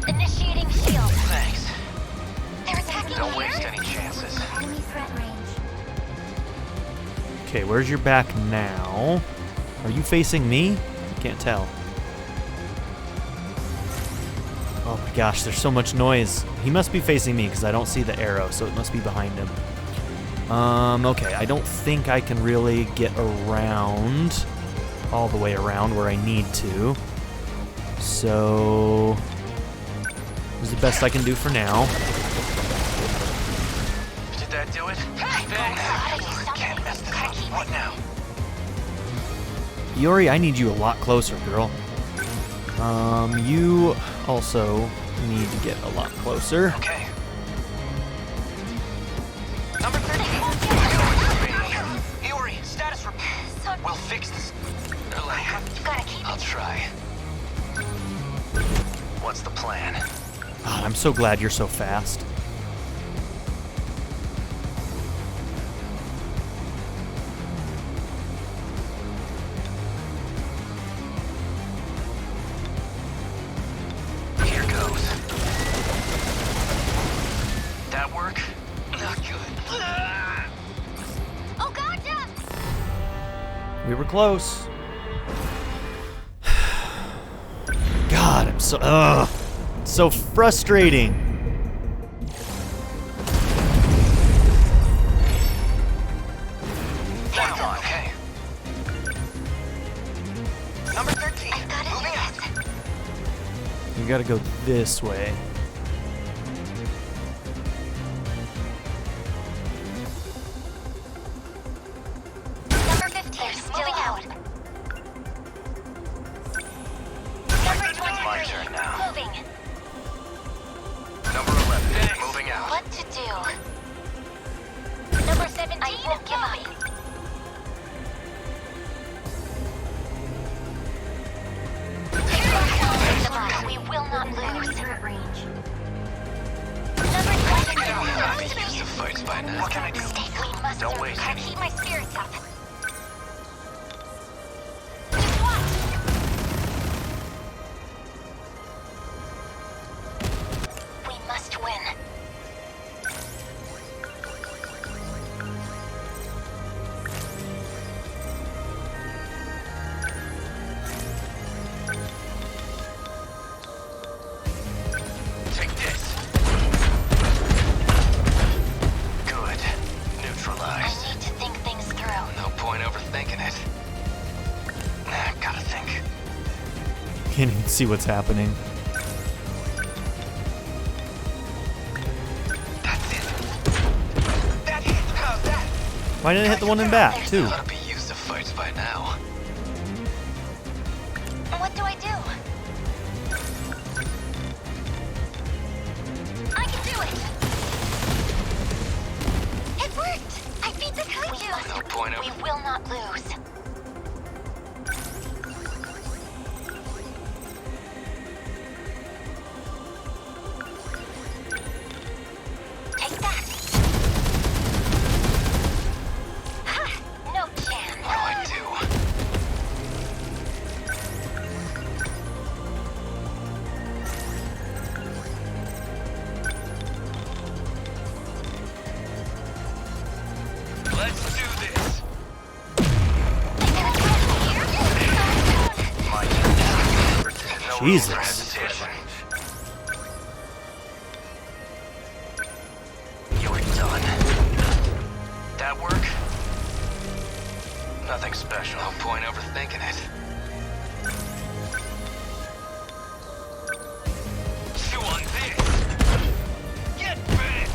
Initiating shield. Thanks. They're attacking Don't here? waste any chances. Enemy threat range. Okay, where's your back now? Are you facing me? I can't tell. Oh my gosh, there's so much noise. He must be facing me because I don't see the arrow, so it must be behind him. Okay, I don't think I can really get around all the way around where I need to. So, this is the best I can do for now. Did that do it? Can't mess this up. What now? Yori, I need you a lot closer, girl. You also need to get a lot closer. Okay. Number 30. Iori, status report. We'll fix this. Gotta keep I'll try. What's the plan? God, I'm so glad you're so fast. Here goes. That work? Not good. Oh, gotcha! We were close. God, I'm so so frustrating. Hang on, okay. Number 13. I gotta Moving do out. You gotta go this way. Number 15, still out. Number 23, My turn now. moving. Number 11. Moving out. What to do? Number 17, I won't give up. We will not lose. Threat range. Number 22, I'd be used to fights by now. What can I do? we must Don't waste gotta any. keep my spirits up. Just watch. We must win. Take this. Good. I Neutralized. need to think things through. No point overthinking it. Nah, gotta think. Can't even see what's happening. That's it. That hit. How's that? Why didn't I hit the one in back, too? Ought to be used to fights by now. What do I do? I can do it! It worked! I beat the kaiju! No point We over. will not lose. Take that! Ha! No chance! What do I do? Let's do this. My turn. No room Jesus. for hesitation. You're done. That work? Nothing special. No point overthinking it. Chew on this. Get bit.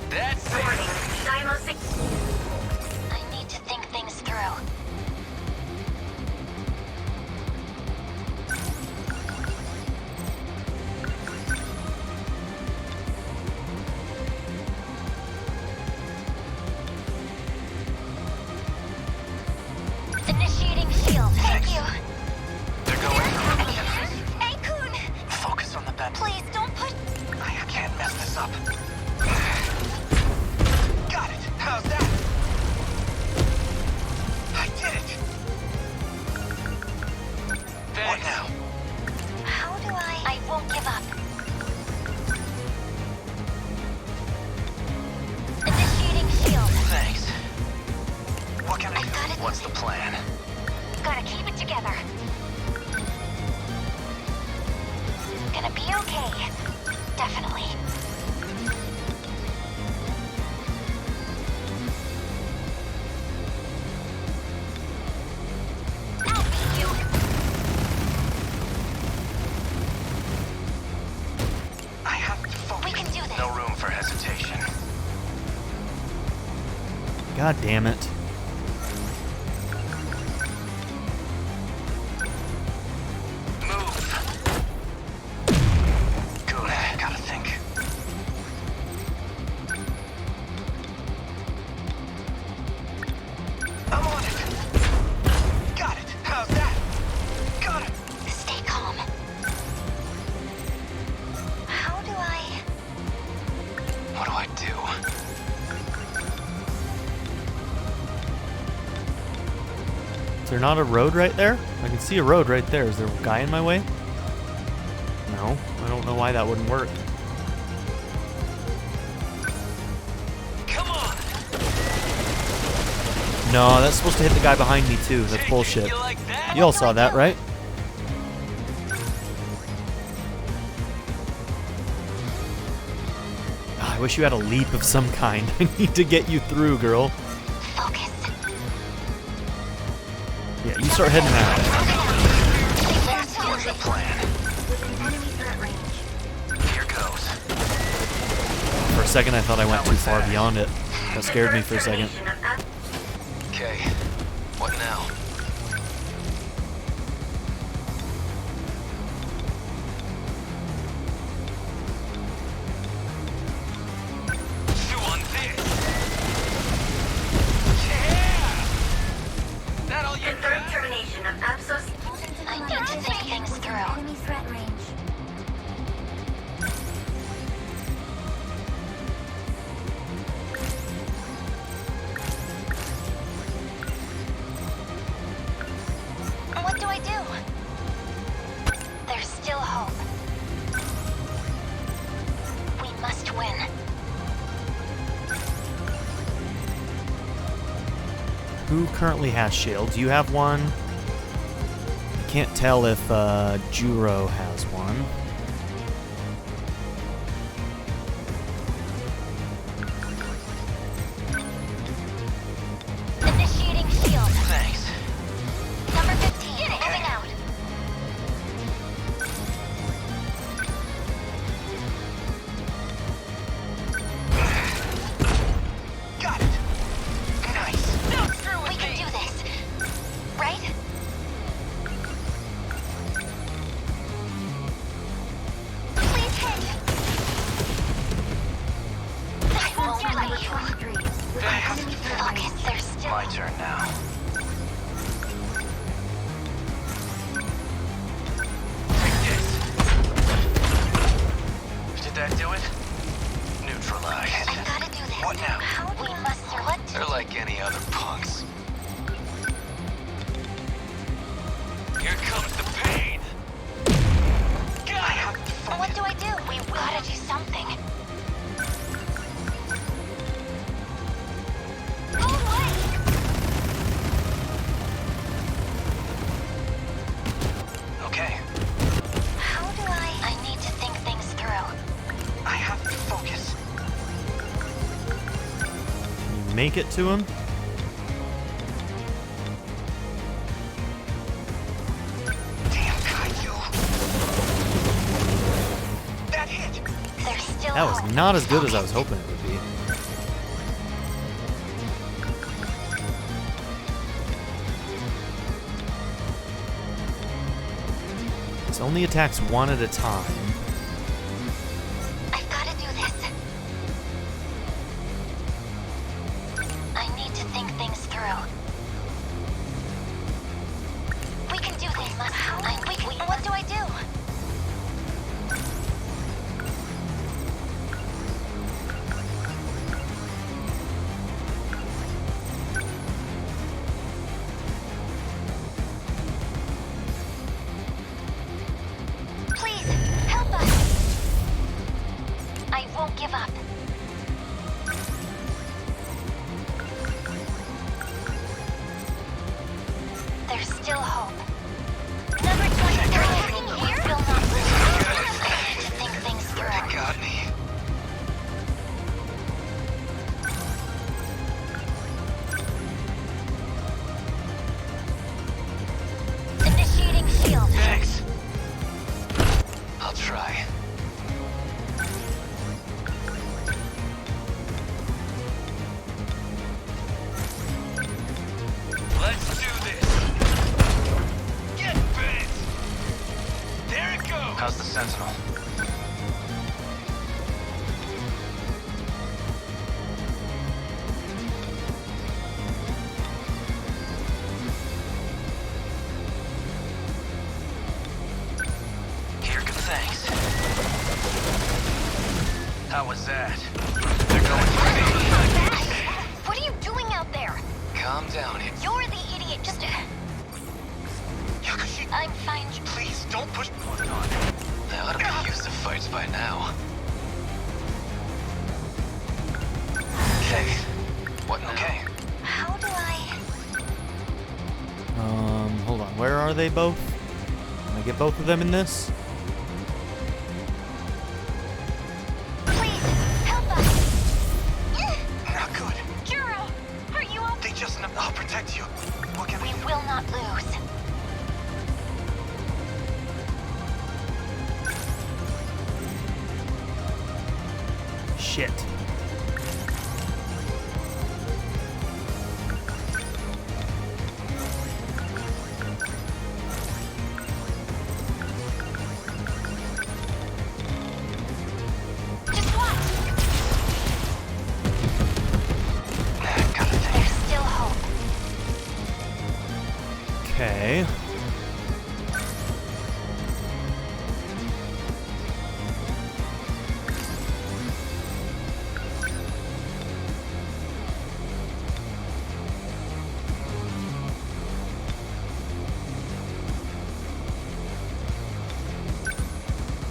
That's it. Dynamo 6. I need to think things through. Initiating shield. Thank you. They're going through. Hey, Kun! Focus on the bend. Please don't put. I can't mess this up. Got it. How's that? I did it. What now? How do I won't give up. Initiating shield. Thanks. What can I I got do? it. What's the plan? Gotta keep it together. Gonna be okay. Definitely. I'll beat you. I have to focus. We can do this. No room for hesitation. God damn it. Move. Good. Gotta think. I'm on it. Got it. How's that? Got it. Stay calm. not a road right there? I can see a road right there. Is there a guy in my way? No. I don't know why that wouldn't work. Come on. No, that's supposed to hit the guy behind me too. That's bullshit. You like that? You all saw that, right? I wish you had a leap of some kind. I need to get you through, girl. Focus. Yeah, you start heading that way. Here's the plan. Within enemy threat range. Here goes. For a second, I thought I went too far beyond it. That scared me for a second. Okay. What now? Chew on this. Yeah. That all you Confirmed got? termination of Absos. I need to think things through. Enemy threat range. What do I do? There's still hope. We must win. Who currently has shields? You have one. I can't tell if Juro has one. Initiating shield. Thanks. Number 15. Moving out. Got it. Nice. We can do this. Right? Please hit. I won't let you. Focus. There's still. My turn now. Take this. Did that do it? Neutralized. I gotta do this. What now? We must. What? They're like any other punks. Here comes the pain. Got it. What do I do? We gotta do something. Go away. Okay. How do I need to think things through. I have to focus. You make it to him. Damn kaiju. That hit. There's still That was hope. not as good as I was hoping it would be. It only attacks one at a time. I've gotta do this. I need to think things through. We can do this. What do I do? Please, help us. I won't give up. There's still hope. Number 23 here will not lose. I need to think things through. They got me. Initiating shield. Thanks. I'll try. Let's do this. Get bent. There it goes. How's the Sentinel? Here comes thanks. How was that? They're going for me. What are you doing out there? Calm down. You're the idiot. Just I'm fine. Please, don't push. They ought to be used to fights by now. Okay. What now? Okay. How do I... Hold on. Where are they both? Can I get both of them in this? Please, help us! Not good. Juro, are you okay? They just... I'll protect you. What can we We do? will not lose. Shit. Just watch. Gotta think. There's still hope. Okay.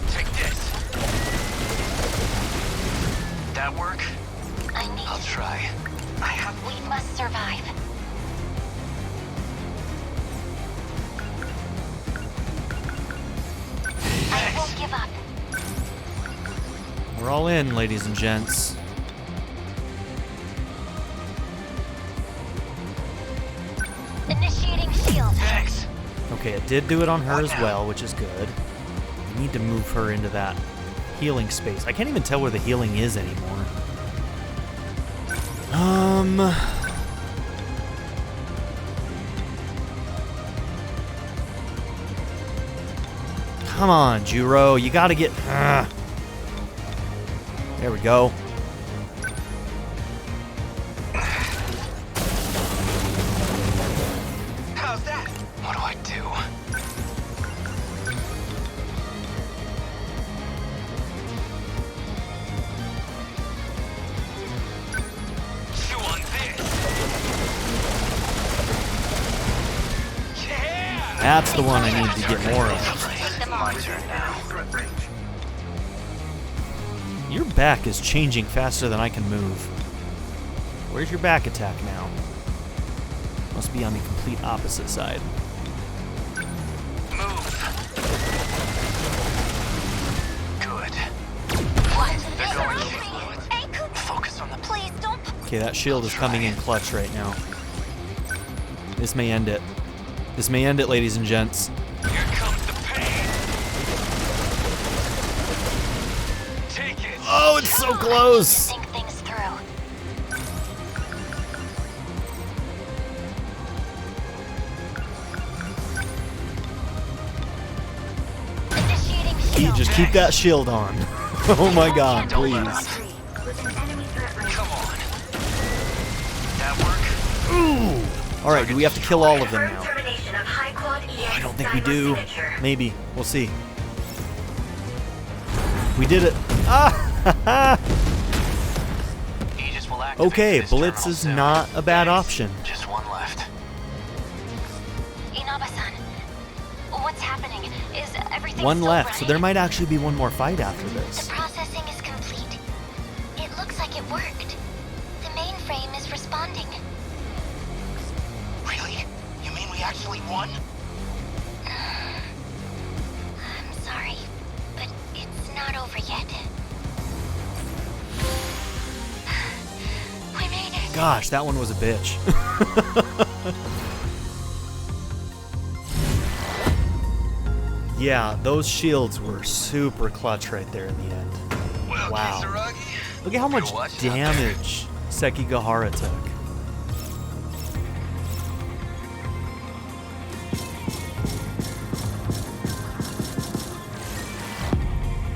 Take this. That work? I need... I'll try. I have... We must survive. I won't give up. We're all in, ladies and gents. Initiating shield. Thanks. Okay, it did do it on her What as now? well, which is good. We need to move her into that healing space. I can't even tell where the healing is anymore. Come on, Juro. You gotta get... There we go. How's that? What do I do? Chew on this. Yeah! That's the one I need to get more of. Take them My on. turn now. Threat range. Your back is changing faster than I can move. Where's your back attack now? Must be on the complete opposite side. Move. Good. What? They're going in. Anchor, Focus on the... please don't... Okay, that shield is coming in clutch right now. This may end it. This may end it, ladies and gents. Here comes the pain. Take it. Oh, it's so close! Think things through. Initiating shield. Just keep that shield on. Oh my god, please. Within enemy threat range. Come on. That work? Ooh! Alright, do we have to kill all of them Confirmed now? termination of high quad EX I don't think we Dino do. signature. Maybe. We'll see. We did it. Ah! Aegis will activate Okay, this Blitz terminal is soon. not a bad option. Just one left. Inaba-san, what's happening? Is everything One still left, so running? there might actually be one more fight after this. The processing is complete. It looks like it worked. The mainframe is responding. Really? You mean we actually won? I'm sorry, but it's not over yet. We made it. Gosh, that one was a bitch. Yeah, those shields were super clutch right there in the end. Well, Wow. Kisaragi, Look at how much you're watching out there. damage Sekigahara took.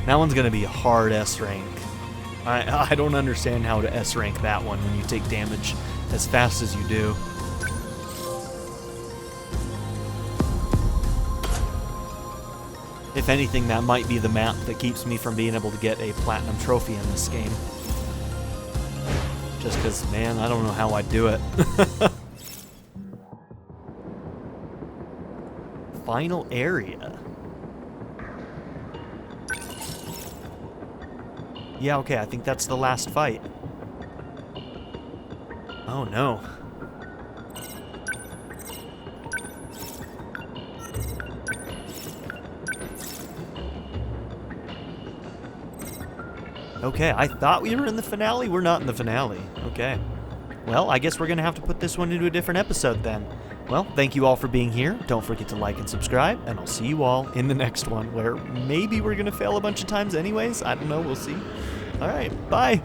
That one's gonna be a hard S rank. I don't understand how to S rank that one when you take damage as fast as you do. If anything, that might be the map that keeps me from being able to get a platinum trophy in this game. Just because, man, I don't know how I'd do it. final area. Yeah, okay, I think that's the last fight. Oh no. Okay, I thought we were in the finale. We're not in the finale. Okay. Well, I guess we're going to have to put this one into a different episode then. Well, thank you all for being here. Don't forget to like and subscribe, and I'll see you all in the next one, where maybe we're going to fail a bunch of times anyways. I don't know. We'll see. All right. Bye.